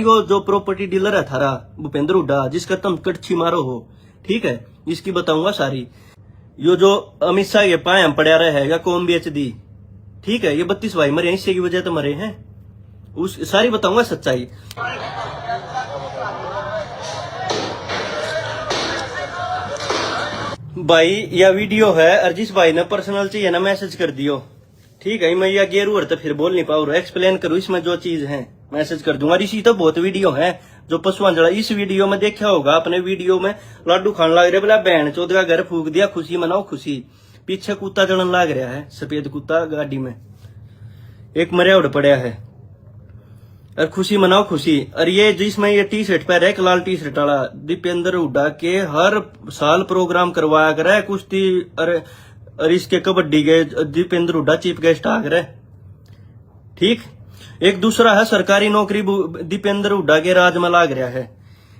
यो जो property dealer है थारा भूपेंद्र हुड्डा, जिसका तुम कटछी मारो हो, ठीक है, इसकी बताऊंगा सारी। यो जो अमित शाह के पाए हम पड़ा रहे है कौम बेच दी, ठीक है, ये 32 भाई मरे इससे की वजह तो मरे हैं, उस सारी बताऊंगा सच्चाई। भाई यह वीडियो है और जिस भाई ने पर्सनल चाहिए ना मैसेज कर दियो, ठीक है, मैं यह गेरू तो फिर बोल नहीं पाऊँ, एक्सप्लेन करूँ इसमें जो चीज है मैसेज कर दूंगा। इसी तो बहुत वीडियो है जो पशुआं जड़ा, इस वीडियो में देखा होगा अपने, वीडियो में लाडू खान लग रहे, बोला बहन चौथ का घर फूक दिया, खुशी मनाओ खुशी, पीछे कुत्ता जड़न लग रहा है, सफेद कुत्ता गाड़ी में एक मरिया उड़ पड़ा है, और खुशी मनाओ खुशी। और ये जिसमें ये टी शर्ट पहन है लाल टी शर्ट वाला दीपेंद्र हुड्डा के हर साल प्रोग्राम करवाया करे कुश्ती और इसके कबड्डी के दीपेंद्र हुड्डा चीफ गेस्ट आ करे, ठीक। एक दूसरा है सरकारी नौकरी दीपेंद्र हुड्डा के राज में लाग रहा है,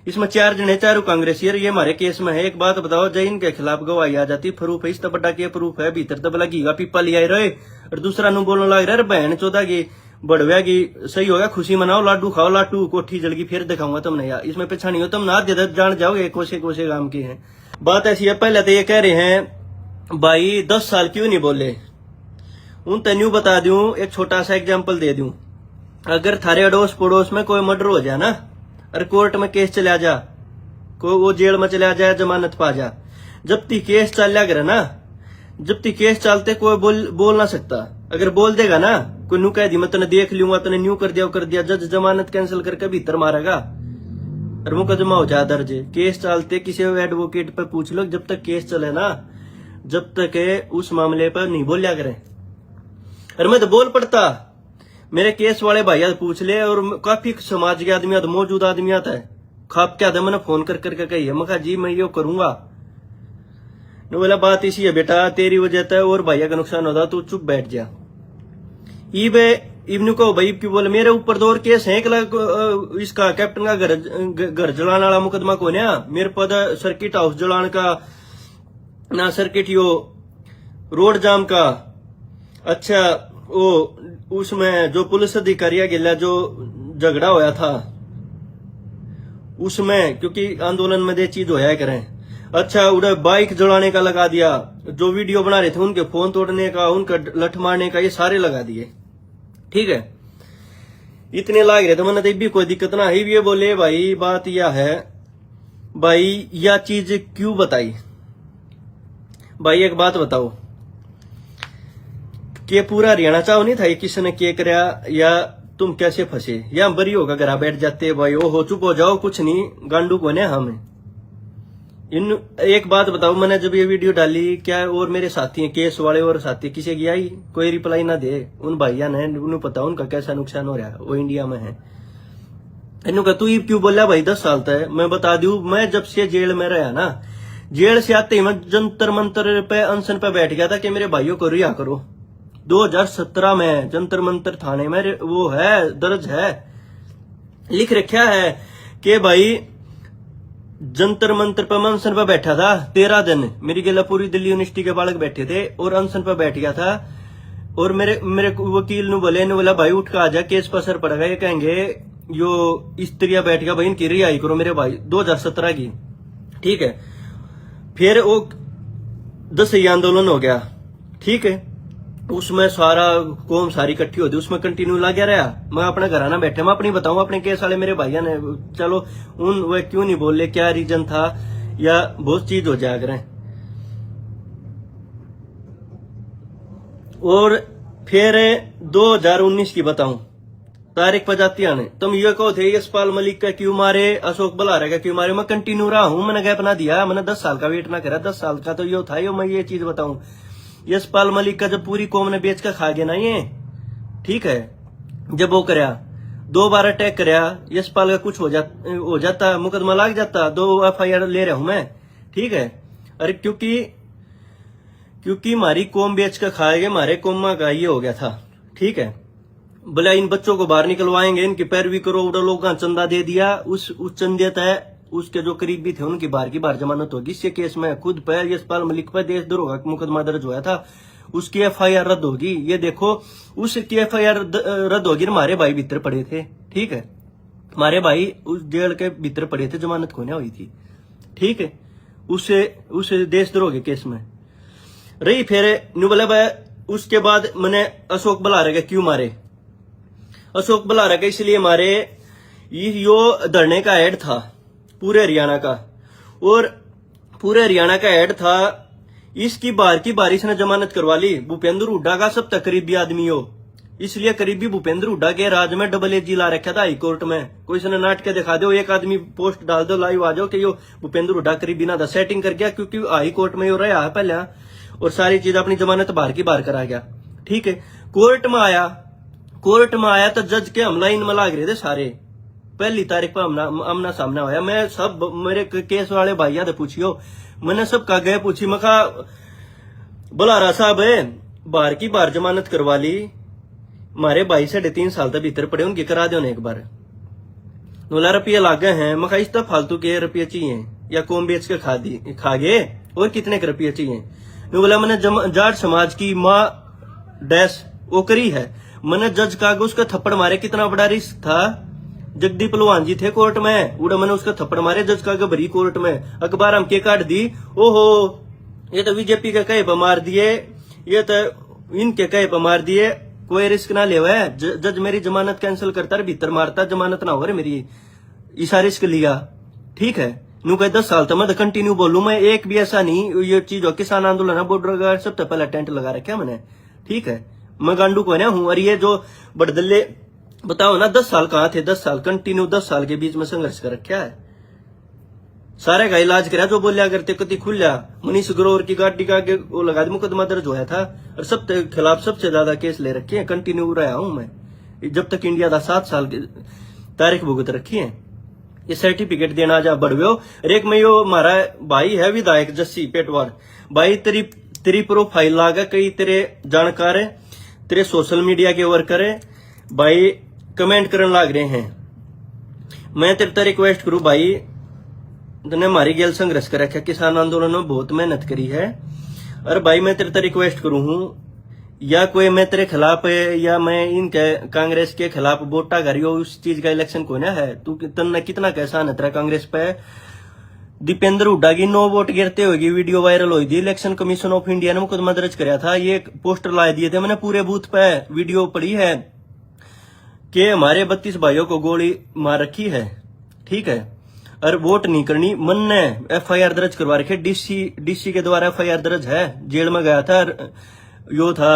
इसमें 4 जने चारों कांग्रेसी, ये हमारे केस में है। एक बात बताओ, जय इनके खिलाफ गवाही आ जाती, प्रूफ है, इस बड़ा के प्रूफ है, भीतर तब लगेगा पीपा लिया रहे, और दूसरा नु बोलने लग रहा है बहन चौदह की बढ़िया की सही होगा, खुशी मनाओ, लाडू खाओ, लाडू कोठी जलगी, फिर दिखाऊंगा तुमने यार, इसमें पीछा नहीं हो तुम ना दे जान जाओगे कोसे कोसे काम की है। बात ऐसी है, पहले तो ये कह रहे हैं भाई 10 साल क्यों नहीं बोले, उन तन्यू बता दूं, एक छोटा सा एग्जाम्पल दे दूं। अगर थारे अड़ोस पड़ोस में कोई मर्डर हो जाए ना, और कोर्ट में केस चला जा, कोई वो जेल में चला जाए, जमानत पा जा, जब तक केस चल करे ना, जब तक केस चलते कोई बोल ना सकता, अगर बोल देगा ना कोई न्यू कह दी मैं तने देख लूंगा, तने न्यू कर दिया, जज जमानत कैंसिल करके भीतर मारेगा और मुकदमा हो जाए दर्ज। केस चलते किसी एडवोकेट पे पूछ लो, जब तक केस चले ना, जब तक उस मामले पर नहीं बोलिया करें। और मैं तो बोल पड़ता, मेरे केस वाले भैया पूछ ले, और काफी समाज के आदमी मौजूद आदमी आता है, खाप क्या था, मैंने फोन कर करके कही है, मैं कहा जी मैं ये करूंगा, बोला बात इसी है बेटा, तेरी वजह से और भैया का नुकसान होता, तू चुप बैठ जा। इब्नू को भाई क्यों बोले, मेरे ऊपर 2 और केस है, इसका कैप्टन का घर जलाने वाला मुकदमा को ना, मेरे पद सर्किट हाउस जलाने का ना, सर्किट यो रोड जाम का, अच्छा वो उसमें जो पुलिस अधिकारी गिला जो झगड़ा होया था उसमें, क्योंकि आंदोलन में ये चीज होया करें, अच्छा उधर बाइक जलाने का लगा दिया, जो वीडियो बना रहे थे उनके फोन तोड़ने का, उनका लठ मारने का, ये सारे लगा दिए, ठीक है, इतने लाग रहे थे। मैंने भी कोई दिक्कत ना है, ये बोले भाई बात यह है, भाई यह चीज क्यों बताई, भाई एक बात बताओ कि पूरा हरियाणा चाहो नहीं था किसने के करया, या तुम कैसे फंसे, या बरी होगा घर बैठ जाते भाई, ओ हो चुप हो जाओ, कुछ नहीं गांडू को ने हमें इन। एक बात बताओ, मैंने जब ये वीडियो डाली, क्या और मेरे साथी हैं केस वाले और साथी किसी की आई कोई रिप्लाई ना दे, उन भाइया ने उन्हें पता उनका कैसा नुकसान हो रहा है, वो इंडिया में है। इन तू ये क्यों बोला भाई 10 साल तक, मैं बता दू, मैं जब से जेल में रहा ना, जेल से आते ही मैं जंतर मंतर पे अनशन पे बैठ गया था कि मेरे भाइयों को रिहा करो। 2017 में जंतर मंतर थाने में वो है दर्ज है, लिख रखा है कि भाई जंतर मंतर पर अनशन पर बैठा था 13 दिन, मेरी गेला पूरी दिल्ली यूनिवर्सिटी के बालक बैठे थे और अनशन पर बैठ गया था, और मेरे वकील ने बोला भाई उठ के आ जा, केस पर असर पड़ेगा, ये कहेंगे यो स्त्रिया बैठ गया भाई इनकी रिहाई करो मेरे भाई, 2017 की, ठीक है। फिर वो 10 आंदोलन हो गया, ठीक है, उसमें सारा कौम सारी इकट्ठी होती, उसमें कंटिन्यू लगा रहा, मैं अपने घर आना बैठे, मैं अपनी बताऊं, अपने केस वाले मेरे भैया ने, चलो उन वे क्यों नहीं बोले, क्या रीजन था, या बहुत चीज हो जाया करें। और फिर 2019 की बताऊं तारीख पर जाती आने, तुम ये कहो थे यशपाल मलिक का क्यों मारे, अशोक बलारा का क्यों मारे, मैं कंटिन्यू रहा हूं, मैंने गैप ना दिया, मैंने 10 साल का वेट ना करा, 10 साल का तो ये था, मैं ये चीज बताऊं, यशपाल मलिक का जब पूरी कौम ने बेच कर खा गया ना ये, ठीक है, जब वो करया 2 बार अटैक करया, यशपाल का कुछ हो जाता मुकदमा लग जाता, 2 FIR ले रहा हूं मैं, ठीक है। अरे क्योंकि हमारी कौम बेच कर खा गए, हमारे कौमा का ये हो गया था, ठीक है, बोला इन बच्चों को बाहर निकलवाएंगे, इनकी पैरवी करो, उड़ा लोग का चंदा दे दिया, उस चंदे तय उसके जो करीबी थे उनकी बाहर की बाहर जमानत होगी। इसके केस में खुद पर यशपाल मलिक पर देशद्रोह का मुकदमा दर्ज हुआ था, उसकी FIR रद्द होगी, ये देखो उसकी FIR रद्द होगी, हमारे भाई भीतर पड़े थे, ठीक है, हमारे भाई उस जेल के भीतर पड़े थे, जमानत खोने हुई थी, ठीक है, उस देशद्रोह के केस में रही। फिर न्यू बोला भाई, उसके बाद मैंने अशोक बलारा के क्यों मारे, अशोक बलारा के इसलिए मारे, यो धरने का हेड था पूरे हरियाणा का, और पूरे हरियाणा का हेड था। इसकी बार की बारिश ने जमानत करवा ली। भूपेंद्र हुड्डा का सब तक करीबी आदमी हो, इसलिए करीबी भूपेंद्र हुड्डा के राज में डबल एजी ला रखा था हाई कोर्ट में। कोई से नाटक दिखा दो, एक आदमी पोस्ट डाल दो, लाइव आ जाओ कि यो भूपेंद्र हुड्डा करीबी ना था, सेटिंग कर गया, क्योंकि हाई कोर्ट में यो रहा है पहले, और सारी चीज अपनी जमानत बाहर की बाहर करा गया, ठीक है। कोर्ट में आया तो जज के हमला इनमें लाग रहे थे सारे। पहली तारीख पर आमना सामना होया। मैं सब मेरे केस वाले भाइया पूछियो, मैंने सब का गए पूछी, मैं कहा बलारा साहब बाहर की बाहर जमानत करवा ली, हमारे भाई 3.5 साल तक भीतर पड़े, उनकी करा दो एक बार। बोला रुपये लागे हैं, मैं इस तरह फालतू के रुपये चाहिए या कौम बेच के खा गए, और कितने के रुपये चाहिए। बोला मैंने जाट समाज की माँ डैश वो करी है, मैंने जज का उसका थप्पड़ मारे, कितना बड़ा रिस्क था। जगदीप पहलवान जी थे कोर्ट में, उड़ा मैंने उसका थप्पड़ मारे जज का भरी कोर्ट में, अखबार हम के काट दी। ओहो ये तो बीजेपी के कहे पर मार दिए, ये तो इनके कहे पर मार दिए, कोई रिस्क ना ले। जज मेरी जमानत कैंसिल करता है, भीतर मारता, जमानत ना हो रही मेरी, ऐसा रिस्क लिया, ठीक है। नू कहे 10 साल तक मैं कंटिन्यू बोलूं, मैं एक भी ऐसा नहीं ये चीज हो। किसान आंदोलन बॉर्डर गार्ड सब तो पहले टेंट लगा रखा मैंने, ठीक है, मैं गांडू को ना हूं। और ये जो बड़दल्ले बताओ ना, 10 साल कहाँ थे, 10 साल कंटिन्यू, 10 साल के बीच में संघर्ष कर रखा है, सारे का इलाज करा जो बोलिया करते, कति खुलिया। मनीष ग्रोवर की गाड़ी का वो लगा दी, मुकदमा दर्ज होया था, और सब खिलाफ सबसे ज्यादा केस ले रखे हैं, कंटिन्यू रहा हूं मैं जब तक इंडिया का 7 साल की तारीख भुगत रखी है। ये सर्टिफिकेट देना जा बढ़वे हो। एक में यो हमारा भाई है विधायक जस्सी पेटवार भाई, तेरी प्रोफाइल लागा, कई तेरे जानकार है, तेरे सोशल मीडिया के वर्कर है भाई, कमेंट करने लाग रहे हैं। मैं तेरे रिक्वेस्ट करूं भाई, तूने हमारी गेल संघर्ष कर रखा, किसान आंदोलन में बहुत मेहनत करी है, और भाई मैं तेरे रिक्वेस्ट करूं हूं, या कोई मैं तेरे खिलाफ है या मैं इनके कांग्रेस के खिलाफ वोटा करियो, उस चीज का इलेक्शन कोना है। तू कितना कैसा न तेरा कांग्रेस पे। दीपेंद्र हुड्डा की 9 वोट गिरते होगी, वीडियो वायरल हुई थी, इलेक्शन कमीशन ऑफ इंडिया ने मुकदमा दर्ज कराया था, ये पोस्टर ला दिए थे मैंने पूरे बूथ पे, वीडियो पड़ी है कि हमारे 32 भाइयों को गोली मार रखी है, ठीक है, और वोट नहीं करनी। मन ने FIR दर्ज करवा रखे, डीसी के द्वारा FIR दर्ज है, जेल में गया था, यो था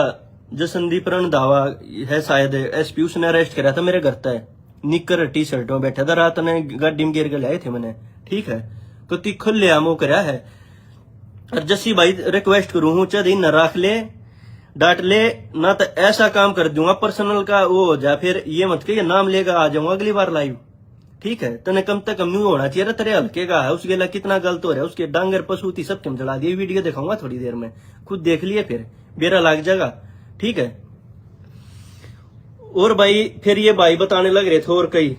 जसनदीप रंधावा है शायद SP, उसने अरेस्ट कराया था मेरे घर तक, निकर टी शर्ट में बैठा था, रात ने गाड़ी में गिर के लाए थे मैंने, ठीक है, तो ती खुले आमो कराया है। और जस्सी भाई रिक्वेस्ट करूं हूं, चाहे न राख ले, डांट ले ना, तो ऐसा काम कर दूंगा पर्सनल का वो हो जाए, फिर ये मत के नाम लेगा आ जाऊंगा अगली बार लाइव, ठीक है। तने कम तक कम नहीं होना चाहिए, तेरे हल्के का है, उसके लिए कितना गलत हो रहा है, उसके डांगर पशुती सब कम जला दिए। वीडियो दिखाऊंगा थोड़ी देर में, खुद देख लिए, फिर बेरा लग जाएगा, ठीक है। और भाई फिर ये भाई बताने लग रहे थे, और कई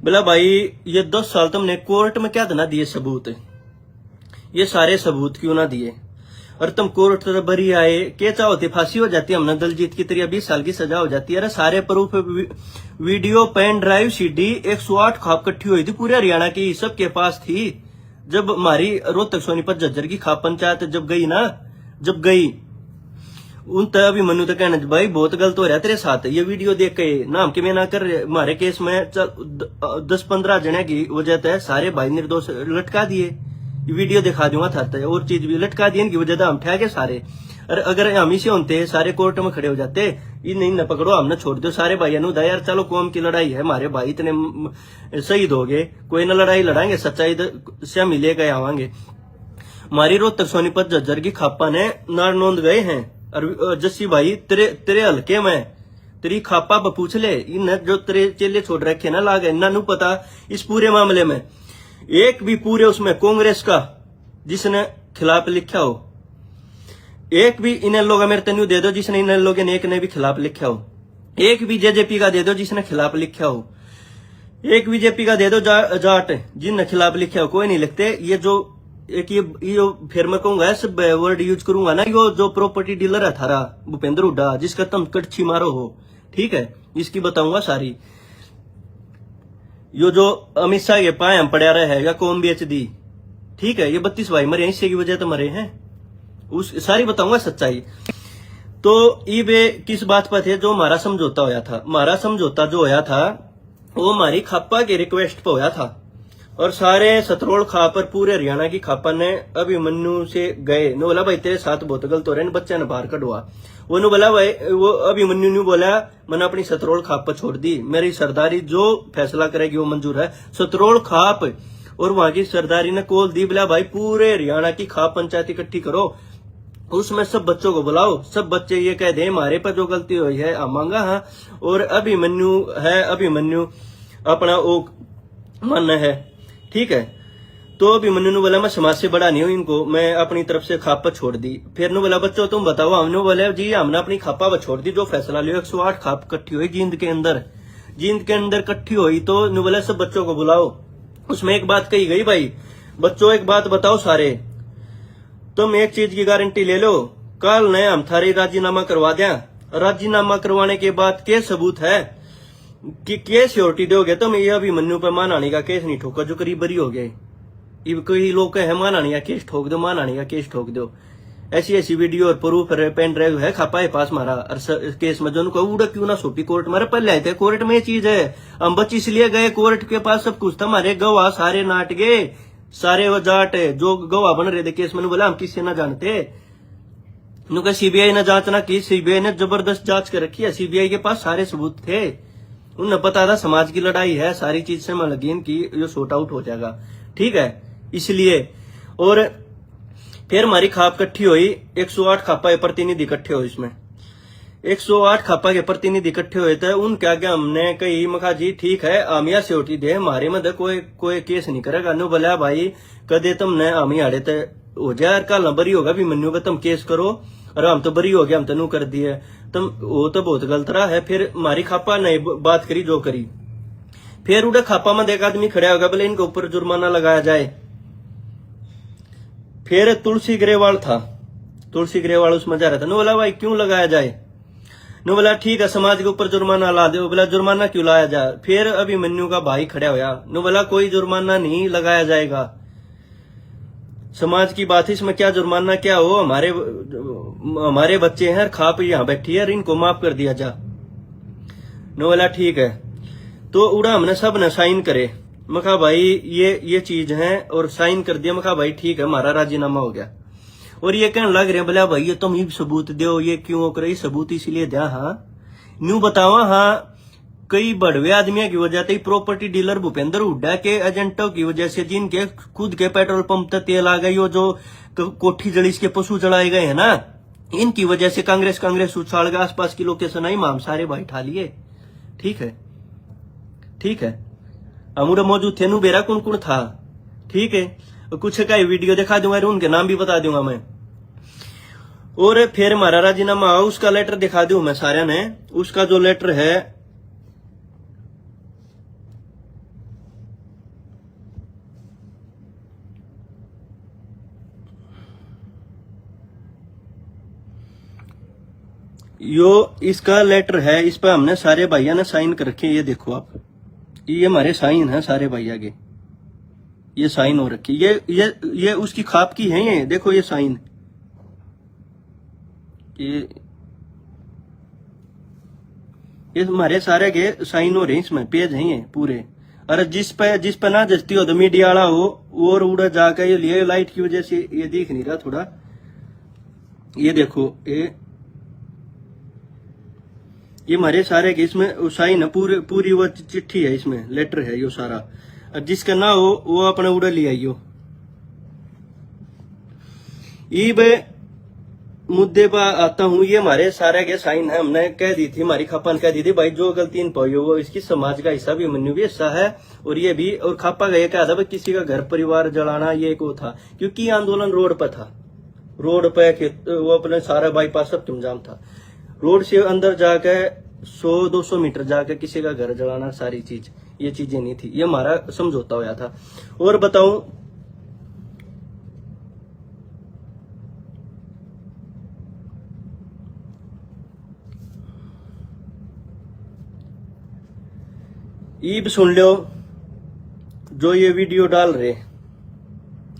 बोला भाई ये 10 साल तुमने कोर्ट में क्या देना दिए सबूत, ये सारे सबूत क्यों ना दिए, और तुम कोर्ट तो बरी आए, क्या चाहोते फांसी हो जाती, हमने दलजीत की तरह 20 साल की सजा हो जाती है। अरे सारे proof, video, pen drive, CD 108 खाप इकट्ठी हुई थी पूरे हरियाणा की, सबके पास थी। जब हमारी रोहतक सोनीपत झज्जर की खाप पंचायत जब गई उन तक अभी मनु तो कहना भाई बहुत गलत हो रहा है तेरे साथ, ये वीडियो देख के नाम के मैं ना कर, हमारे केस में 10-15 जने की वजह से सारे भाई निर्दोष लटका दिए, वीडियो दिखा दूंगा था, और चीज भी लटका दी, इनकी वजह से हम ठहके सारे। और अगर हम ही से होते सारे कोर्ट में खड़े हो जाते, ये नहीं न पकड़ो हमने छोड़ दो सारे भाइयों ने, यार चलो कौम की लड़ाई है, हमारे भाई इतने शहीद हो गए, कोई ना लड़ाई लड़ाएंगे, सच्चाई से मिलेगा आवांगे। हमारी रोहतक सोनीपत झज्जर की खापा ने नार नोंद गए हैं, और जस्सी भाई तेरे हल्के में तेरी खापा पर पूछ ले, इन जो तेरे चेले छोड़ रखे ना लागे, इन्ना नू पता इस पूरे मामले में एक भी पूरे उसमें कांग्रेस का जिसने खिलाफ लिखा हो, एक भी इन लोगों मेरे तेन्यू दे दो जिसने इन लोगों ने एक ने भी खिलाफ लिखा हो, एक भी जेजेपी का दे दो जिसने खिलाफ लिखा हो, एक बीजेपी का दे दो जाट जिनने खिलाफ लिखा हो, कोई नहीं लिखते। ये जो एक ये फिर मैं कहूंगा सब वर्ड यूज करूंगा ना, यो जो प्रॉपर्टी डीलर है थारा भूपेंद्र हुड्डा, जिसका तुम कटछी मारो हो, ठीक है, इसकी बताऊंगा सारी। यो जो अमित शाह के पाए हम पड़ा रहे है कौम बेच दी, ठीक है। ये 32 भाई मरे इससे की वजह तो मरे हैं, उस सारी बताऊंगा सच्चाई। तो ये किस बात पर थे, जो हमारा समझौता होया था, हमारा समझौता जो होया था वो हमारी खापा के रिक्वेस्ट पे होया था। और सारे सतरोल खापर पूरे हरियाणा की खापा ने अभिमन्यु से गए, नो बोला भाई तेरे साथ बहुत गलत हो रहे हैं, बच्चा ने बाहर कटवा। वो नो बोला भाई, वो अभिमन्यु ने बोला मैंने अपनी सतरोल खाप पर छोड़ दी, मेरी सरदारी जो फैसला करेगी वो मंजूर है। सतरोल खाप और वहां की सरदारी ने कॉल दी, बोला भाई पूरे हरियाणा की खाप पंचायत इकट्ठी करो, उसमें सब बच्चों को बुलाओ, सब बच्चे ये कह दे हमारे पर जो गलती हुई है मांगा। हाँ, और अभिमन्यु है, अभिमन्यु अपना वो मानना है, ठीक है। तो अभिमन्यु ने बोला मैं समाज से बड़ा नहीं हूं, इनको मैं अपनी तरफ से खापा छोड़ दी। फिर ने बोला बच्चों तुम बताओ, हमने बोला जी हमने अपनी खापा छोड़ दी, जो फैसला लियो। 108 खाप इकट्ठी हुई जींद के अंदर, जींद के अंदर इकट्ठी हुई, तो ने बोला सब बच्चों को बुलाओ। उसमें एक बात कही गई, भाई बच्चों एक बात बताओ सारे, तुम एक चीज की गारंटी ले लो, कल ने हम थारे राजीनामा करवा दिया, राजीनामा करवाने के बाद के सबूत है कि केस श्योरिटी दोगे तुम, ये अभिमन्यु पर मानहानि का केस नहीं ठोका जो करीब बरी हो गए। कोई लोग कहे मानहानि का केस ठोक दो, मानहानि का केस ठोक दो, ऐसी ऐसी वीडियो और प्रूफ पेन ड्राइव है खापा पास मारा केस में, जो उनको उड़ा क्यों ना सोपी कोर्ट मारे पहले आए थे कोर्ट में। ये चीज है हम बच्ची इसलिए गए कोर्ट के पास, सब कुछ था, हमारे गवाह सारे नाट गए, सारे वो जाट जो गवाह बन रहे थे केस में, बोला हम किससे ना जानते, उनका सीबीआई ने जांच ना की, सीबीआई ने जबरदस्त जांच कर रखी है, सीबीआई के पास सारे सबूत थे, उन्हें पता था समाज की लड़ाई है, सारी चीज से मैं लगी कि ये सॉर्ट आउट हो जाएगा, ठीक है, इसलिए। और फिर हमारी खाप इकट्ठी हुई, 108 खापा के प्रतिनिधि इकट्ठे हुए, इसमें 108 खापा के प्रतिनिधि इकट्ठे हुए थे। उनके आगे हमने कही मखा जी ठीक है आमिया सेवटी दे, हमारे में कोई केस नहीं करेगा। नो बोला भाई कदे तुमने आमी आड़े ते हो जाए, कल बरी होगा भी मनु का तुम केस करो, और हम तो बरी हो गया, हम तो नू कर दिए तुम, वो तो बहुत गलत रहा है। फिर हमारी खापा ने बात करी जो करी, फिर उड़े खापा में एक आदमी खड़ा होगा, बोले इनके ऊपर जुर्माना लगाया जाए। फिर तुलसी ग्रेवाल था, तुलसी ग्रेवाल उसमें जा रहा था, नो बोला भाई क्यों लगाया जाए, नो बोला ठीक है समाज के ऊपर जुर्माना ला दो, बोला जुर्माना क्यों लाया जाए। फिर अभिमन्यु का भाई खड़ा होया, नो बोला कोई जुर्माना नहीं लगाया जाएगा, समाज की बात है, इसमें क्या जुर्माना क्या हो, हमारे बच्चे हैं, खाप यहाँ बैठी है, इनको माफ कर दिया जा। नो बोला ठीक है, तो उड़ा हमने सब ने साइन करे, मखा भाई ये चीज है, और साइन कर दिया, मखा भाई ठीक है हमारा राजीनामा हो गया। और ये कहने लग रहे बोला भाई ये तुम ही सबूत दो, ये क्यों करे, सबूत इसलिए दिया हाँ न्यू बतावा। हाँ, कई बड़वे आदमियों की वजह से प्रॉपर्टी डीलर भूपेंद्र हुड्डा के एजेंटों की वजह से, जिनके खुद के पेट्रोल पंप तक तेल आ गई, जो कोठी जड़ी के पशु जलाए गए हैं ना, इनकी वजह से कांग्रेस उछाल के आसपास की लोकेशन आई, हम सारे भाई ठा लिए, ठीक है, ठीक है। अमूरा मौजूद थे, नु बेरा कौन कौन था, ठीक है, कुछ का वीडियो दिखा दूंगा, उनके नाम भी बता दूंगा मैं। और फिर हमारा राजीनामा उसका लेटर दिखा दूं मैं सारे ने, उसका जो लेटर है यो इसका लेटर है, इस पर हमने सारे भाइयों ने साइन कर रखे, ये देखो आप, ये हमारे साइन है सारे भैया के, ये साइन हो रखी, ये उसकी खाप की है, ये देखो ये साइन, ये हमारे सारे के साइन हो रहे हैं, इसमें पेज है ये पूरे। और जिस पे ना जस्ती हो तो मीडिया वाला हो और उड़ा जाकर ये लिए, लाइट की वजह से ये दिख नहीं रहा थोड़ा, ये देखो ये हमारे सारे के इसमें साइन है, पूरी वो चिट्ठी है, इसमें लेटर है यो सारा, और जिसका ना हो वो अपने उड़ा ले आइयो। ये मुद्दे पर आता हूँ, ये हमारे सारे के साइन है, हमने कह दी थी, हमारी खापा ने कह दी थी भाई जो गलती इन पाई हो वो इसकी समाज का हिस्सा भी, मनु भी हिस्सा है, और ये भी, और खापा का ये कहा था किसी का घर परिवार जलाना ये को था, क्योंकि आंदोलन रोड पर था, रोड पे वो अपने सारा बाईपास सब तुम जाम था, रोड से अंदर जाके 100-200 मीटर जाके किसी का घर जलाना, सारी चीज ये चीजें नहीं थी, ये हमारा समझौता होया था। और बताऊं ईब सुन लो, जो ये वीडियो डाल रहे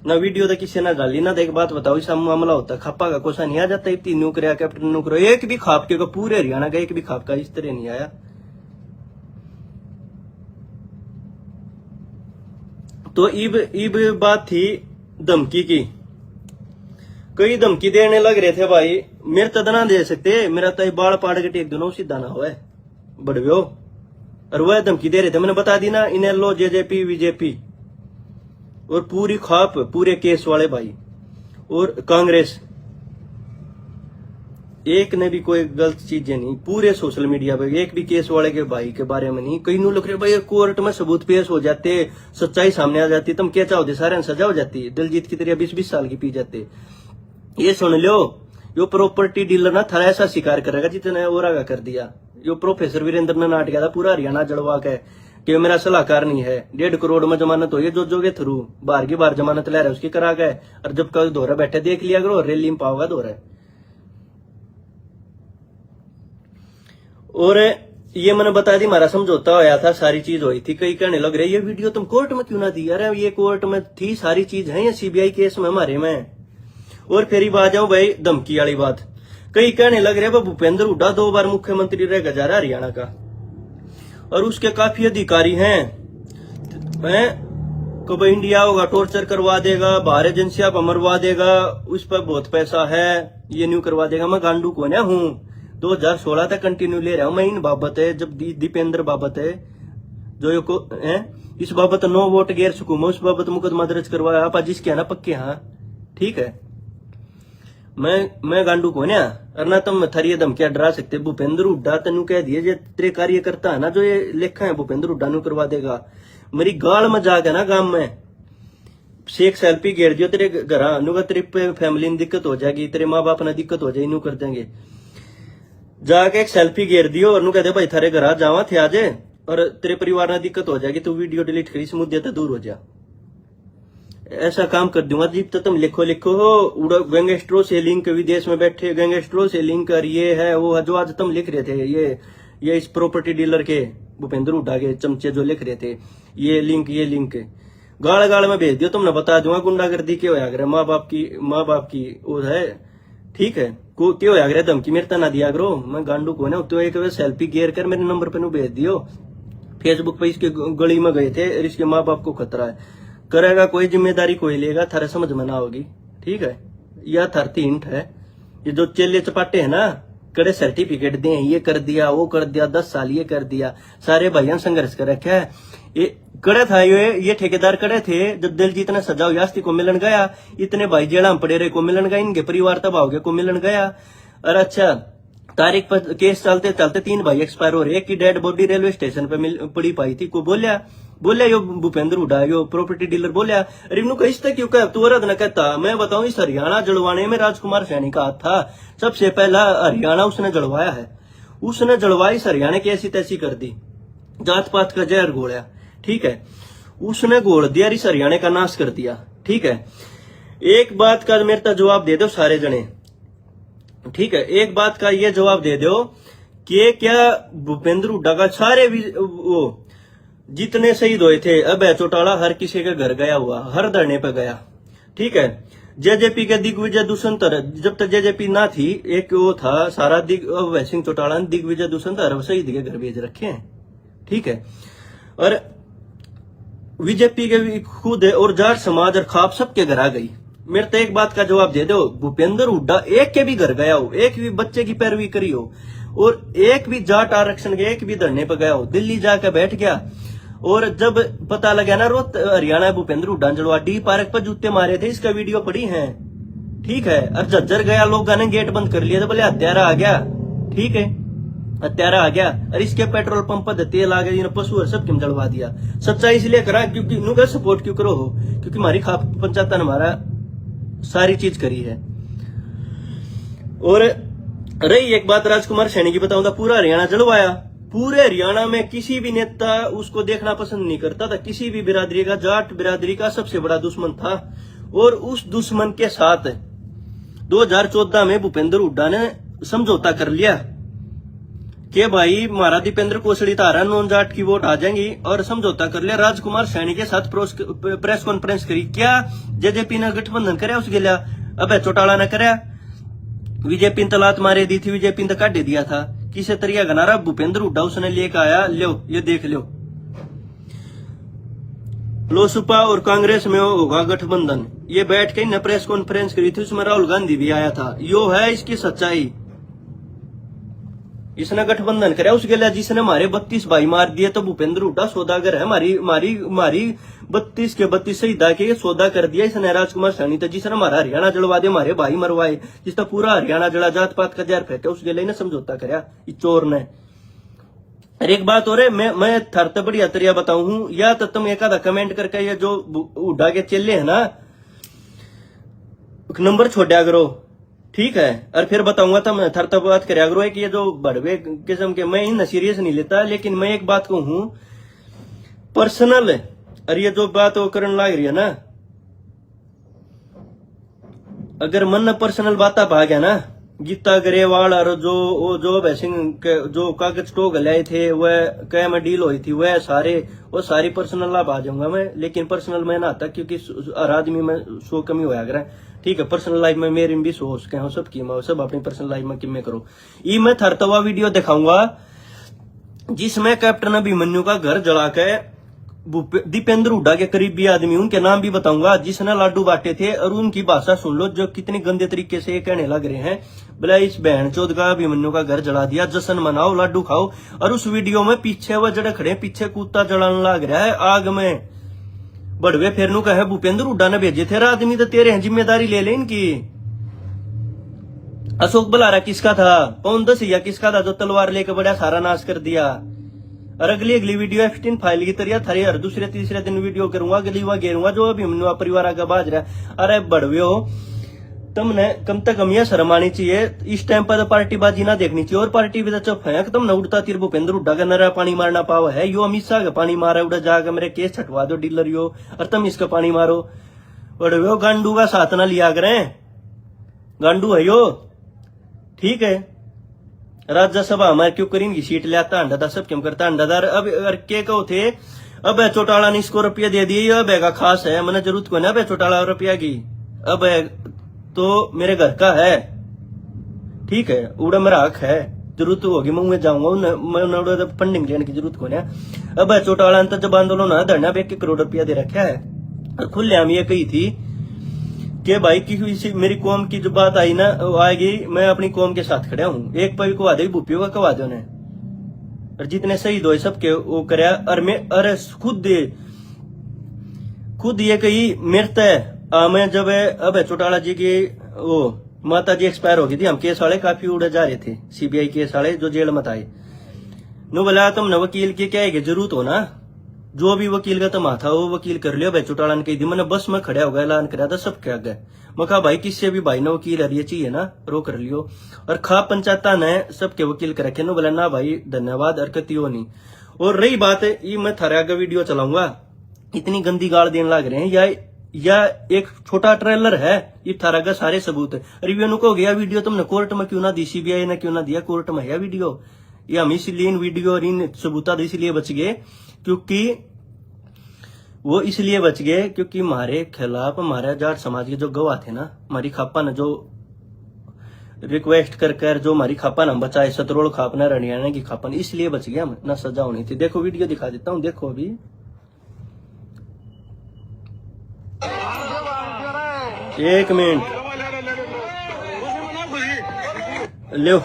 ना, वीडियो तो किसी ने डाली ना, तो एक बात बताओ, इस मामला होता खापा का कोसा नहीं आ जाता, इतनी नौकरिया कैप्टन नौकरी, एक भी खापके का पूरे हरियाणा का एक भी खापका इस तरह नहीं आया। तो इब बात थी धमकी की, कई धमकी देने लग रहे थे भाई, मेरे तो ना दे सकते, मेरा तो बाल पाड़ के टेक दोनों सीधा ना हो बड़व्यो, और वह धमकी दे रहे थे, मैंने बता दी ना, इन्हें लो जेजेपी बीजेपी और पूरी खाप, पूरे केस वाले भाई और कांग्रेस, एक ने भी कोई गलत चीजें नहीं, पूरे सोशल मीडिया पे एक भी केस वाले के भाई के बारे में नहीं। कई नु लिख रहे भाई कोर्ट में सबूत पेश हो जाते, सच्चाई सामने आ जाती, तुम क्या चाहोगे, सारे सजा हो जाती, दिलजीत की तरह 20-20 साल की पी जाते। ये सुन लो, यो प्रॉपर्टी डीलर ना थारा ऐसा शिकार करेगा जितने और कर दिया। यो प्रोफेसर वीरेंद्र ने नाट किया था पूरा हरियाणा जड़वा के कि मेरा सलाहकार नहीं है, 1.5 करोड़ में जमानत हो, ये जो के थ्रू बाहर की बार जमानत ले रहा है उसकी करा गए, और जब कल दौरा बैठे देख लिया करो, रैली में पाओगा दौरा। और ये मैंने बता दी, हमारा समझौता होया था, सारी चीज हुई थी। कई कहने लग रहे ये वीडियो तुम कोर्ट में क्यों ना दी, अरे ये कोर्ट में थी, सारी चीज है, ये सीबीआई केस में हमारे में। और फिर आ जाओ भाई धमकी वाली बात, कई कहने लग रहे भूपेंद्र हुड्डा 2 बार मुख्यमंत्री रह गुजारा हरियाणा का, और उसके काफी अधिकारी हैं, कब इंडिया होगा टॉर्चर करवा देगा, बाहर एजेंसियां पर मरवा देगा, उस पर बहुत पैसा है, ये न्यू करवा देगा। मैं गांडू को ना हूं, 2016 तक कंटिन्यू ले रहा हूं मैं इन बाबत है, जब दीपेंद्र बाबत है जो है, इस बाबत 9 वोट गैर सुकूम, उस बाबत मुकदमा दर्ज करवाया आप जिसके ना पक्के, हाँ ठीक है, मैं गांडू को ना, और ना तुम थरी धमकियां डरा सकते। भूपेंद्र हुड्डा तेन कह दिए जे तेरे कार्यकर्ता है ना, जो ये लेखा है भूपेंद्र हुड्डा नु करवा देगा, मेरी गाल में जाके ना गांव में शेख सेल्फी घेर दियो तेरे घर, तेरे फैमिली में दिक्कत हो जाएगी, तेरे माँ बाप ने दिक्कत हो जाएगी, नू कर देंगे, जाके एक सेल्फी घेर दियो और नु कहते भाई थारे घर जावा थे आज, और तेरे परिवार ने दिक्कत हो जाएगी, तू वीडियो डिलीट करी, इस मुद्दे से दूर हो जा, ऐसा काम कर दूंगा। जीप तो तुम लिखो उड़ो गैंगस्टरों से लिंक, विदेश में बैठे गैंगस्टरों से लिंक कर, ये है वो है, जो आज तुम लिख रहे थे, ये इस प्रॉपर्टी डीलर के भूपेंद्र हुड्डा के चमचे जो लिख रहे थे, ये लिंक गाड़ में भेज दियो, तुमने बता दूंगा गुंडागर्दी क्यों होया, माँ बाप की वो है, ठीक है, को क्यों होया धमकी मेरे तना दिया करो, मैं गांडू को ना, तो एक सेल्फी गेर कर मेरे नंबर पे नु भेज दियो, फेसबुक पे इसके गली में गए थे और इसके माँ बाप को खतरा है, करेगा कोई, जिम्मेदारी कोई लेगा, थारे समझ में ना होगी, ठीक है, यह थरती हिंट है। ये जो चेले चपाटे है ना, कड़े सर्टिफिकेट दे, ये कर दिया वो कर दिया, 10 साल ये कर दिया, सारे भाइयों संघर्ष कर रखा है, ये कड़े था, ये ठेकेदार कड़े थे, जब दिलजीत ने सजा यास्ती को मिलन गया, इतने भाई जेड़ा पड़े रहे को मिलन गया, इनके परिवार तबाह को मिलन गया, और अच्छा तारीख पर केस चलते चलते 3 भाई एक्सपायर हो रहे, एक की डेड बॉडी रेलवे स्टेशन पे पड़ी पाई थी, को बोलिया यो भूपेंद्र हुड्डा यो प्रॉपर्टी डीलर बोलिया, अरे इन्हों कहीं तक क्यों कह तू रद न कहता, मैं बताऊं इस हरियाणा जड़वाने में राजकुमार सैनी का हाथ था, सबसे पहला हरियाणा उसने जड़वाया है, उसने जड़वाई इस हरियाणा की ऐसी तैसी कर दी, जात पात का जहर घोड़ा, ठीक है, उसने घोल दिया, इस हरियाणा का नाश कर दिया, ठीक है। एक बात का मेरे तक जवाब दे दो सारे जने, ठीक है, एक बात का ये जवाब दे दो कि क्या भूपेंद्र हुड्डा का सारे वो जितने शहीद हुए थे, अब चौटाला हर किसी के घर गया हुआ, हर धरने पे गया, ठीक है, जेजेपी के दिग्विजय दुष्यंत, जब तक जेजेपी ना थी, एक वो था सारा वैसे सिंह चौटाला ने दिग्विजय दुष्यंत हर शहीद के घर भेज रखे हैं, ठीक है, और बीजेपी के भी खुद और जाट समाज और खाप सबके घर आ गई। मेरे तो एक बात का जवाब दे दो, भूपेंद्र हुड्डा एक के भी घर गया हो, एक भी बच्चे की पैरवी करी हो, और एक भी जाट आरक्षण के एक भी धरने पर गया हो, दिल्ली जाकर बैठ गया, और जब पता लगा ना रोत हरियाणा भूपेंद्र हुड्डा जड़वा डी पार्क पर जूते मारे थे, इसका वीडियो पड़ी है, ठीक है, और झज्जर गया, लोगों ने गेट बंद कर लिया, तो बोले हत्यारा आ गया, ठीक है, हत्यारा आ गया, और इसके पेट्रोल पंप पर तेल आ गया, पशु और सब जड़वा दिया। सच्चाई इसलिए करा क्योंकि इनका सपोर्ट क्यों करो हो, क्योंकि हमारी खाप पंचायत ने हमारा सारी चीज करी है। और रही एक बात राजकुमार सैनी की बताऊंगा, पूरा हरियाणा जलवाया, पूरे हरियाणा में किसी भी नेता उसको देखना पसंद नहीं करता था, किसी भी बिरादरी का, जाट बिरादरी का सबसे बड़ा दुश्मन था, और उस दुश्मन के साथ 2014 में भूपेंद्र हुड्डा ने समझौता कर लिया कि भाई हमारा दीपेंद्र कोसड़ी तारा नॉन जाट की वोट आ जाएंगी और समझौता कर लिया राजकुमार सैनी के साथ प्रेस कॉन्फ्रेंस करी। क्या जेजेपी ने गठबंधन कराया उसके लिया? अब चौटाला ने कराया। बीजेपी ने तलात मारे दी थी, बीजेपी ने काटे दिया था। किसी तरीका गनारा भूपेंद्र हुड्डा उसने लेकर आया, लो ये देख लो, लोसपा और कांग्रेस में होगा गठबंधन। ये बैठ के प्रेस कॉन्फ्रेंस करी थी, उसमें राहुल गांधी भी आया था। यो है इसकी सच्चाई। इसने गठबंधन कराया उसके लिए जिसने हमारे 32 भाई मार दिए। तो भूपेंद्र हुड्डा सौदागर है, मारी 32 के 32 शहीदा के सौदा कर दिया इसने राजकुमार सैनी। तो जिसने हमारा हरियाणा जलवा दे, हमारे भाई मरवाए, जिसका पूरा हरियाणा जला, जात पात का जहर फेंका, उसके लिए समझौता कराया इस चोर ने। और एक बात और है, मैं थरते बढ़िया तरिया बताऊ हूं, या तो तुम एक आधा कमेंट करके ये जो हुड्डा के चेले है ना नंबर छोड़ा करो, ठीक है? और फिर बताऊंगा तो मैं थरता बात कर करो कि ये जो बड़वे किस्म के, मैं इन सीरियस नहीं लेता, लेकिन मैं एक बात कहूं पर्सनल, और ये जो बात वो करने लग रही है ना, अगर मन पर्सनल बात भाग है ना, गीता गरेवाल और जो भैसिंग जो कागज टोक लाए थे, वह क्या में डील हुई थी, वह सारी पर्सनल लाभ आ जाऊंगा मैं। लेकिन पर्सनल में ना आता, क्योंकि हर आदमी में सो कमी होया करे, ठीक है? पर्सनल लाइफ में मेरी भी सो उसके हो, सब की सब अपनी पर्सनल लाइफ में किमें करो। ये मैं थरतवा वीडियो दिखाऊंगा जिसमें कैप्टन अभिमन्यु का घर जला के दीपेंद्र हुड्डा के करीबी आदमी, उनके नाम भी बताऊंगा, जिसने लाडू बांटे थे, और उनकी भाषा सुन लो जो कितनी गंदे तरीके से ये कहने लग रहे हैं। बोला इस बहन चौथ का अभिमन्यु का घर जला दिया, जश्न मनाओ, लाडू खाओ। और उस वीडियो में पीछे वह जड़े खड़े पीछे कुत्ता जलाने लग रहा है आग में। बड़वे फिर नु कहे भूपेंद्र हुड्डा ने भेजे थे आदमी, तो तेरे हैं, जिम्मेदारी ले ले इनकी। अशोक बलारा किसका था? पवन दसिया किसका था जो तलवार लेकर बड़ा सारा नाश कर दिया? और अगली वीडियो F-16 फाइल की तरह थारी हर दूसरे तीसरे दिन वीडियो करूंगा, अगली बार घेरूंगा जो अभिमन्यु परिवार का बाज रहा है। अरे बड़वे हो, तुमने कम से कम यह शर्म आनी चाहिए। इस टाइम पर तो पार्टीबाजी ना देखनी चाहिए, और पार्टी भी तो चुप है कि तुमने उड़ता तीर भूपेंद्र हुड्डा का नरा पानी मारना पाव है। यो अमित शाह का पानी मारा, उड़ा जाकर मेरे केस छटवा दो डीलर यो, और तुम इसका पानी मारो। बड़वे हो, गांडू का साथ ना लिया करें, गांडू है यो, ठीक है? राज्यसभा हमारे क्यों करेंगी सीट लेता अंडा था, सब क्यों करता अंडादार। अब के कहो थे अब चौटाला ने इसको रुपया दे दिए, अब का खास है, मैंने जरूरत को ना अब चौटाला रुपया की, अब तो मेरे घर का है, ठीक है? उड़ा मेरा हक है, जरूरत होगी मैं जाऊंगा, फंडिंग लेने की जरूरत को ना। अब चौटाला ने जब आंदोलन है धरना पे 1 करोड़ रुपया दे रखा है। खुले हम ये कही थी कि भाई की मेरी कौम की जो बात आई ना आएगी, मैं अपनी कौम के साथ खड़ा हूं। एक पवी को वादे भूपियो का कवा दो ने, और जितने शहीद हुए सबके वो कराया। और मैं अरे खुद ये कही मेरे मैं जब अब चौटाला जी की वो माता जी एक्सपायर हो गई थी, हम केस वाले काफी उड़े जा रहे थे, CBI केस वाले जो जेल मत आए। नो बोला तुमने वकील की क्या है जरूरत हो ना, जो भी वकील का तमा था वो वकील कर लियो। भाई चौटाला ने कही थी, मैंने बस में खड़ा हो गया, ऐलान कराया था सबके आगे। मैं कहा भाई किससे भी भाई ने वकील हरिये चाहिए ना, रो कर लियो। और खा पंचायता ने सबके वकील कर रखे, नो बोला ना भाई धन्यवाद, हरकत हो नहीं। और रही बात है, ये मैं थारे आगे वीडियो चलाऊंगा, इतनी गंदी गाल देने लग रहे हैं, या एक छोटा ट्रेलर है, ये थारा का सारे सबूत है। रिव्यू को गया वीडियो तुमने कोर्ट में क्यों ना दी, CBI ने क्यों ना दिया, कोर्ट में है वीडियो। ये हम इसलिए इन वीडियो और इन सबूता इसलिए बच गए, क्योंकि वो इसलिए बच गए क्योंकि हमारे खिलाफ हमारे जाट समाज के जो गवाह थे ना, हमारी खापा ने जो रिक्वेस्ट कर जो हमारी खापा ने बचाए, सतरोड़ खापना, हरियाणा की खापा, इसलिए बच गया हम, ना सजा होनी थी। देखो वीडियो दिखा देता हूँ, देखो अभी 1 मिनट लो।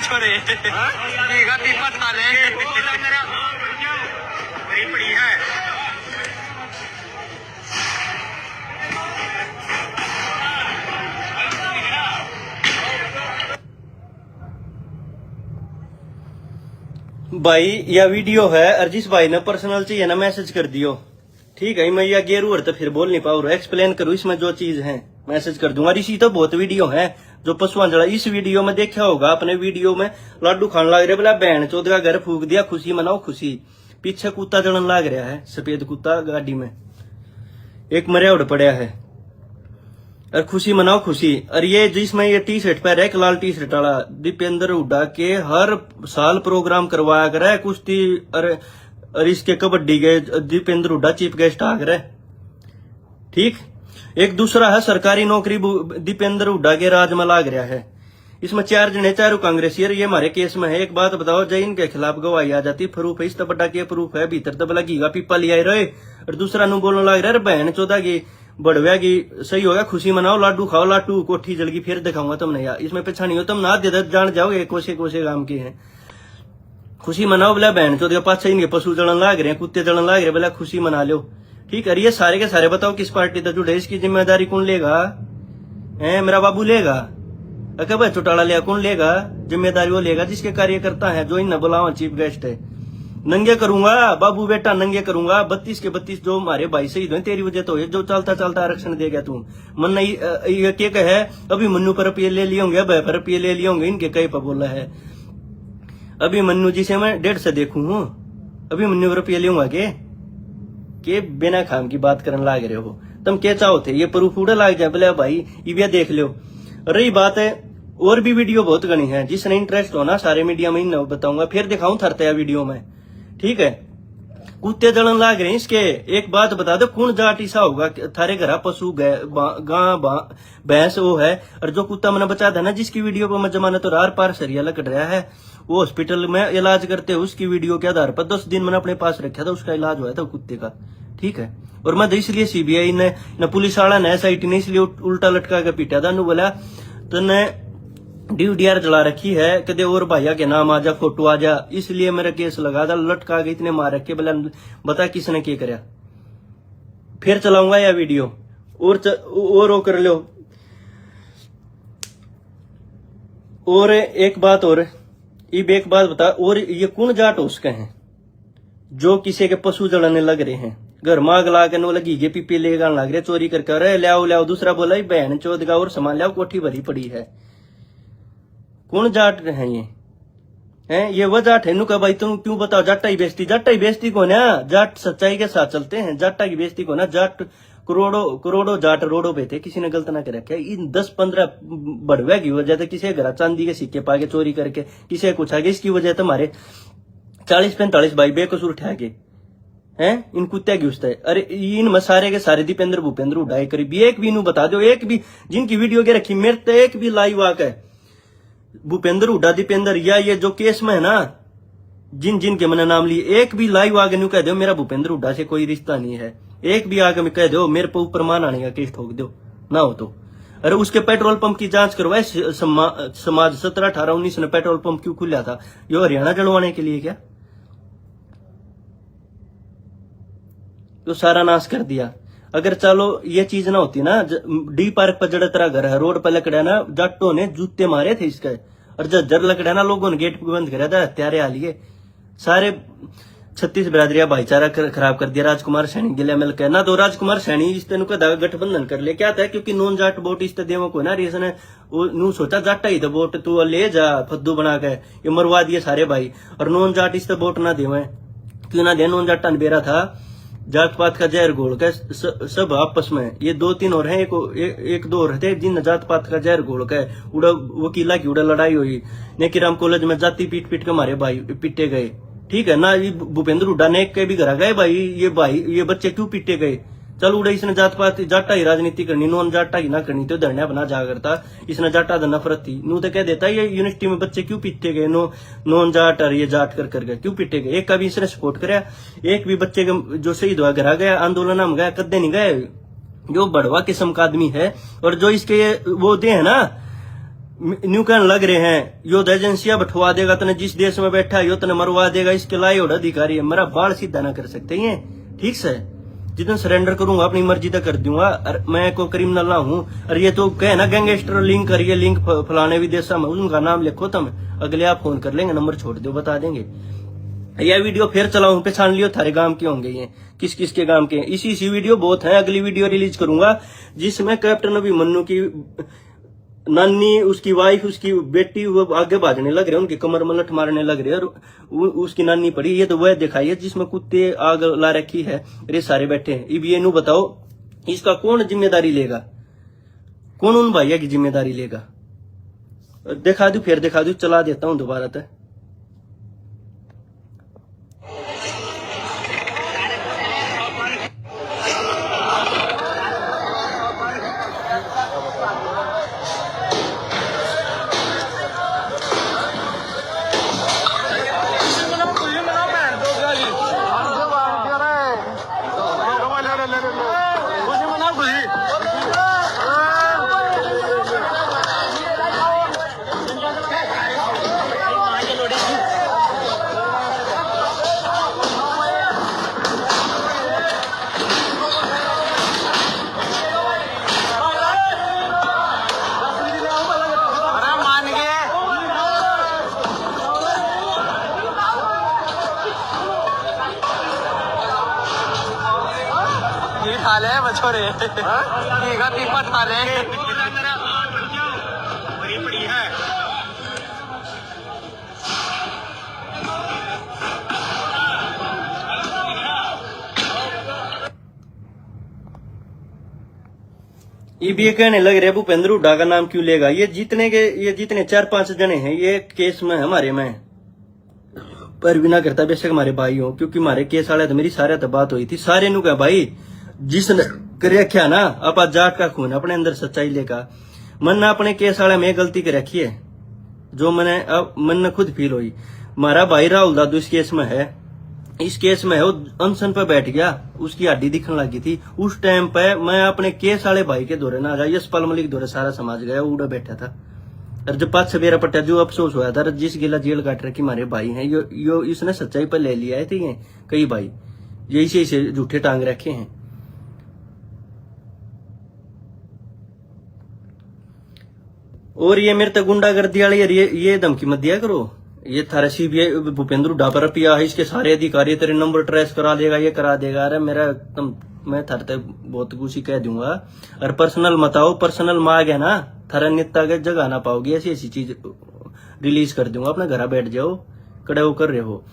छोरे बीघा पीपा थाले बड़ी है। भाई यह वीडियो है और जिस भाई ने पर्सनल चाहिए ना मैसेज कर दियो, ठीक है। मैं यह गेरू और तो फिर बोल नहीं पाऊँ, एक्सप्लेन करूँ इसमें जो चीज है मैसेज कर दूंगा। इसी तो बहुत वीडियो है जो पशुआं जड़ा। इस वीडियो में देखा होगा अपने वीडियो में लाडू खान लग रहे, बोला बहन चौथ का घर फूक दिया, खुशी मनाओ खुशी। पीछे कुत्ता जड़न लग रहा है, सफेद कुत्ता गाड़ी में एक मरिया उड़ पड़ा है और खुशी मनाओ खुशी। और ये जिसमें ये टी शर्ट पहन है, लाल टी शर्ट वाला दीपेंद्र हुड्डा के हर साल प्रोग्राम करवाया करे कुश्ती और इसके कबड्डी के दीपेंद्र हुड्डा चीफ गेस्ट आ करे, ठीक। एक दूसरा है सरकारी नौकरी दीपेंद्र हुड्डा के राज में लाग रहा है। इसमें 4 जने चारों कांग्रेसी, ये हमारे केस में है। एक बात बताओ, जय इनके खिलाफ गवाही आ जाती, प्रूफ है, इस बड़ा के प्रूफ है, भीतर तो लगेगा पीपा लिया रहे। और दूसरा नु बोलने लग रहा है बहन चौदह की बढ़िया की सही होगा, खुशी मनाओ, लाडू खाओ, लाडू कोठी जलगी फिर दिखाऊंगा तुमने यार। इसमें पीछा नहीं हो तुम ना दे जान जाओगे कोसे कोसे गांव के हैं। खुशी मनाओ बोला बहन चौदह पाछा इनके पशु जलन लाग रहे हैं, कुत्ते जलन लाग रहे, बोला खुशी मना लो, ठीक है। ये सारे के सारे बताओ किस पार्टी से जुड़े, इसकी जिम्मेदारी कौन लेगा? है मेरा बाबू लेगा? अगर भाई चौटाला लिया कौन लेगा? जिम्मेदारी वो लेगा जिसके कार्यकर्ता है, जो इन बुलावा चीफ गेस्ट है। नंगे करूंगा बाबू बेटा, नंगे करूंगा 32 के 32 जो हमारे भाई शहीद हुए तेरी वजह तो है, जो चलता चलता आरक्षण दे गया तू। मन नहीं के कहे अभी मन्नू पर रुपये ले लिए होंगे, भय पर रुपये ले लिए होंगे, इनके कई पर बोला है। अभी मन्नू जी से मैं 150 देखू हूँ, अभी मन्नू पर रुपये लूंगा के बिना खाम की बात करने लाग रहे हो तुम। क्या चाहो थे ये प्रूफ उड़ा लाग जाए, बोले भाई ये देख लो। रही बात है और भी वीडियो बहुत गणी है, जिसने इंटरेस्ट हो ना सारे मीडिया में इन बताऊंगा, फिर दिखाऊं थरते वीडियो में, ठीक है। कुत्ते जलन लाग रहे हैं इसके। एक बात बता दो, कौन जाट ऐसा होगा थारे घर पशु गां भैंस वो है, और जो कुत्ता मैंने बचा था ना जिसकी वीडियो पर मैं जमानत और आर पार सरिया लग रहा है, वो हॉस्पिटल में इलाज करते हुए उसकी वीडियो के आधार पर 10 दिन मैंने अपने पास रखा था, उसका इलाज हुआ था कुत्ते का, ठीक है। और मैं इसलिए सीबीआई ने न पुलिस वाला ने SIT ने इसलिए उल्टा लटका के पीटा था, बोला तो ने DVR चला रखी है, कदे और भैया के नाम आ जा, फोटो आ जा, इसलिए मेरा केस लगा था, लटका के इतने मार रखे, बोला बता किसने क्या कराया। फिर चलाऊंगा यह वीडियो और कर लो। और एक बात और, एक बात बता, और ये कौन जाट उसके हैं जो किसी के पशु जलाने लग रहे हैं, घर मांग ला के नो लगी गे पीपी ले लग रहे, चोरी करके अरे लियाओ। दूसरा बोला बहन चौथ का और सामान लियाओ, कोठी भरी पड़ी है। कौन जाट है ये? हैं ये वो जाट है नु का भाई, तुम क्यों बताओ? जाटा ही बेइज्जती को ना, जाट सच्चाई के साथ चलते हैं, जाटा की बेइज्जती को ना। जाट करोड़ों जाट रोडों पे थे, किसी ने गलत ना कर रखा। इन 10-15 बढ़वे की वजह से किसी घर चांदी के सिक्के पाके चोरी करके किसी कुछ आगे, इसकी वजह से हमारे 40-45 भाई बेकसूर ठहके हैं। इन कुत्ते की उस्ता है। अरे इन मसारे के सारे दीपेंद्र भूपेंद्र उड़ाए करीब एक भी इन्हू बता दो, एक भी जिनकी वीडियो के रखी मेरे तो एक भी लाइव आके भूपेंद्र हुड्डा दीपेंद्र या ये जो केस में है ना, जिन के मैंने नाम लिए, एक भी लाइव आगे न्यू कह दो मेरा भूपेंद्र हुड्डा से कोई रिश्ता नहीं है। एक भी आगे में कह दो मेरे पर ऊपर मान आने का केस ठोक दो ना हो तो। अरे उसके पेट्रोल पंप की जांच करवाए समाज 17, 18, 19 ने पेट्रोल पंप क्यों खुला था? यो हरियाणा जलवाने के लिए क्या? तो सारा नाश कर दिया। अगर चलो ये चीज ना होती ना, डी पार्क पर जड़ा तेरा घर है, रोड पर लकड़ा ना, जाटों ने जूते मारे थे इसके, और जर लकड़ा ना लोगों ने गेट बंद करा था, हत्यारे आ लिए सारे। 36 बिरादरिया भाईचारा खराब कर दिया राजकुमार सैनी गिले मिलकर ना। तो राजकुमार सैनी इस तेन का गठबंधन कर ले, क्या था? क्योंकि नॉन जाट वोट इस देवों को ना रेसन है, नू सोचा जाटा ही तो वोट तू ले जा फद्दू बना के, ये मरवा दिए सारे भाई। और नॉन जाट इस वोट ना देवे, क्यों ना दे? नॉन जाटा बेरा था जात पात का जहर घोल के सब आपस में, ये 2-3 और हैं, एक दो और थे जिन जात पात का जहर घोल के उड़ा वकीला की उड़ा लड़ाई हुई। नेकीराम कॉलेज में जाति पीट के हमारे भाई पिटे गए, ठीक है ना। ये भूपेंद्र हुड्डा ने के भी घर गए भाई, ये बच्चे क्यों पिटे गए? चल उड़े इसने जात पात जाटा ही राजनीति करनी, नॉन जाटा की ना करनी, तो धरना बना जा करता। इसने जाटा धरना नफरत थी, नू तो कह देता ये यूनिवर्सिटी में बच्चे क्यों पीटे गए, नॉन जाट और ये जाट कर गए क्यों पीटे गए? एक का भी इसने सपोर्ट कराया, एक भी बच्चे के जो शहीद हुआ घर गया, आंदोलन में गया, कदे नहीं गए। जो बढ़वा किस्म का आदमी है, और जो इसके वो दे है ना न्यू कहने लग रहे हैं यो एजेंसिया बठवा देगा तने, जिस देश में बैठा है यो तने मरवा देगा, इसके लाए और अधिकारी है। मेरा बाल सीधा ना कर सकते ये, ठीक से। जितना सरेंडर करूंगा अपनी मर्जी तक कर दूंगा, और मैं कोई क्रिमिनल ना हूँ। और ये तो कहे ना गैंगस्टर लिंक करिए, लिंक फलाने विदेशा में, उनका नाम लिखो तुम, अगले आप फोन कर लेंगे, नंबर छोड़ दो, बता देंगे। यह वीडियो फिर चलाऊं, पहचान लियो थारे गांव के होंगे ये, किस किस के गांव के। इसी वीडियो बहुत है, अगली वीडियो रिलीज करूंगा जिसमें कैप्टन अभिमन्यु की नानी, उसकी वाइफ, उसकी बेटी वो आगे भागने लग रहे हैं, उनकी कमर में लठ मारने लग रहे हैं, और उसकी नानी पड़ी। ये तो वह दिखाई है जिसमें कुत्ते आग ला रखी है, अरे सारे बैठे हैं। अब ये नू बताओ इसका कौन जिम्मेदारी लेगा, कौन उन भैया की जिम्मेदारी लेगा? दिखा दू, फिर दिखा दू, चला देता हूं दोबारा तक। खा ले बछोरे, पीपा खा ले। ये कहने लग रहे भूपेंद्र हुड्डा का नाम क्यों लेगा? ये जितने 4-5 जने हैं ये केस में हमारे में पर भी ना करता, बेशक हमारे भाई हो, क्योंकि हमारे केस वाले तो मेरी सारे तो बात हुई थी, सारे नु कहा भाई जिसने कर रखा ना आप जाट का खून अपने अंदर सच्चाई लेगा। मन ने अपने केस वाले में गलती कर रखी है, जो मैंने अब मन ने खुद फील हुई। हमारा भाई राहुल दादू इस केस में है, वो अनशन पे बैठ गया, उसकी हड्डी दिखने लगी थी। उस टाइम पे मैं अपने केस वाले भाई के दौरे ना गया, यशपाल मलिक दौरे सारा समाज गया, उड़ा बैठा था। और जब 5 सवेरा पट्टा जो अफसोस हुआ था, जिस गिला जेल काट रखी हमारे भाई हैं, यो इसने सच्चाई पर ले लिया है। ठीक है, कई भाई यही से झूठे टांग रखे हैं। और ये मेरे तक गुंडागर्दी वाली ये धमकी मत दिया करो। ये थारा सीबीआई भूपेंद्र हुड्डा पर पिया है, इसके सारे अधिकारी तेरे नंबर ट्रेस करा देगा, ये करा देगा। अरे मेरा मैं थारे तक बहुत कुछ ही कह दूंगा। और पर्सनल मत आओ, पर्सनल में आ गया ना थारा नेता के जगह ना पाओगे, ऐसी चीज रिलीज कर दूंगा। अपना घर बैठ जाओ, कड़े हो कर रहे हो,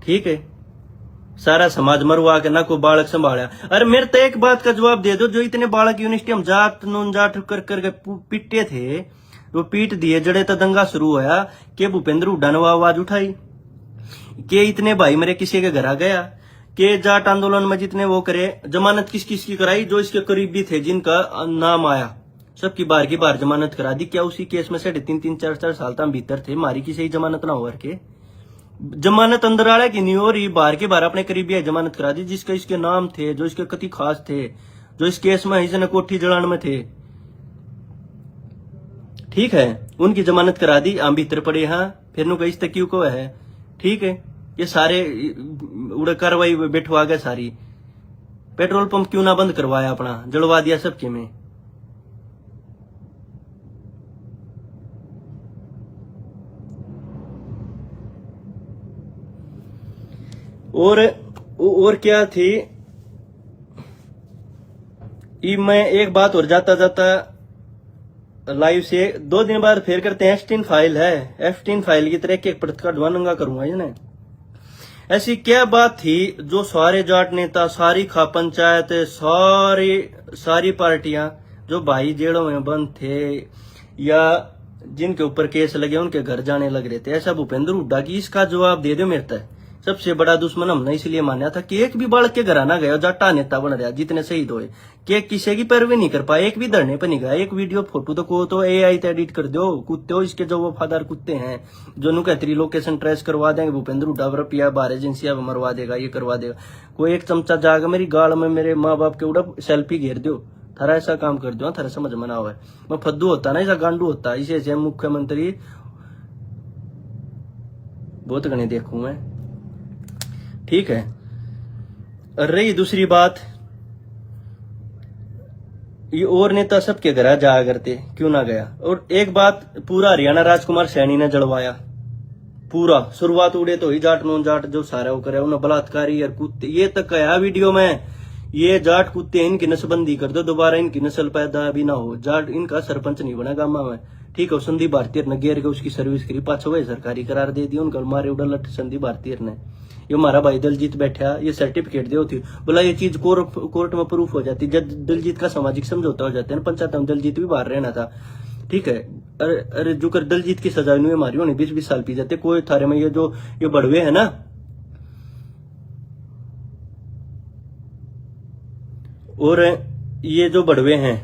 ठीक है। सारा समाज मरवा के ना कोई बालक संभाला। अरे मेरे तो एक बात का जवाब दे दो, जो इतने बालक यूनिवर्सिटी हम जाट नॉन जाट कर पिटे थे, वो पीट दिए, जड़े तो दंगा शुरू होया कि भूपेंद्र हुड्डा ने आवाज उठाई कि इतने भाई मेरे किसी के घर आ गया, कि जाट आंदोलन में जितने वो करे, जमानत किस किस की कराई, जो इसके करीबी थे जिनका नाम आया, सबकी बार की बार जमानत करा दी। क्या उसी केस में से 3-3, 4-4 साल तक भीतर थे, मारी की सही जमानत ना हो के जमानत अंदर आ रहा की नहीं हो रही, बार की बार अपने करीबी जमानत करा दी, जिसके इसके नाम थे, जो इसके कति खास थे, जो इस केस में इसने कोठी जलान में थे, ठीक है, उनकी जमानत करा दी। हम भीतर पड़े, हाँ फिर नु इस तक क्यों को है, ठीक है। ये सारे उड़े कार्रवाई बैठवा गए सारी। पेट्रोल पंप क्यों ना बंद करवाया, अपना जलवा दिया सबके में। और क्या थी, मैं एक बात और जाता जाता लाइव से 2 दिन बाद फिर करते हैं। F3 फाइल है, F3 फाइल की तरह एक प्रत का ढवानंगा करूंगा इन्हें। ऐसी क्या बात थी जो सारे जाट नेता, सारी खा पंचायत, सारी पार्टियां जो भाई जेलों में बंद थे या जिनके ऊपर केस लगे उनके घर जाने लग रहे थे, ऐसा भूपेंद्र हुड्डा की इसका जवाब दे दो। मेरे तक सबसे बड़ा दुश्मन हमने इसलिए माना था कि एक भी बालक के घर आना गया, जाटा नेता बन रहा, जितने शहीद हुए, कि किसी की पैरवी नहीं कर पाए, एक भी धरने पर नहीं गया। एक वीडियो फोटो तो को तो AI ते एडिट कर दो, कुत्ते हो इसके जो वफादार कुत्ते हैं, जो नु कहती लोकेशन ट्रेस करवा देंगे, भूपेंद्र हुड्डा पर पिया बाहर एजेंसिया मरवा देगा, ये करवा देगा। कोई एक चमचा जाकर मेरी गाल में मेरे माँ बाप के उड़ा सेल्फी घेर दो, थारा ऐसा काम कर दो, थारा समझ में ना आवे। मैं फद्दू होता ना, ऐसा गांडू होता, इसे ऐसे मुख्यमंत्री बहुत गणे देखूं मैं, ठीक है। और रही दूसरी बात, ये और नेता सबके घर जाया करते, क्यों ना गया। और एक बात, पूरा हरियाणा राजकुमार सैनी ने जलवाया, पूरा। शुरुआत उड़े तो ही जाट नॉन जाट जो सारा वो करे, उन्हें बलात्कारी और कुत्ते, ये तक कहा वीडियो में, ये जाट कुत्ते इनकी नसबंदी कर दो, दोबारा इनकी नस्ल पैदा भी ना हो। जाट इनका सरपंच नहीं बना गामा में, ठीक है। संदीप भारतीय ने गेर के उसकी सर्विस करी, पाछो वही सरकारी करार दे दी उनका, मारे उड़ल संदीप भारतीय ने। ये हमारा भाई दलजीत बैठा, ये सर्टिफिकेट दे होती बोला, ये चीज कोर्ट में प्रूफ हो जाती, जब दलजीत का सामाजिक समझौता हो जाता है ना, पंचायत में दलजीत भी बाहर रहना था, ठीक है। अरे जो कर दलजीत की सजा में मारी होनी 20-20 साल पी जाते, कोई थारे में ये जो ये बड़वे है ना, और ये जो बड़वे हैं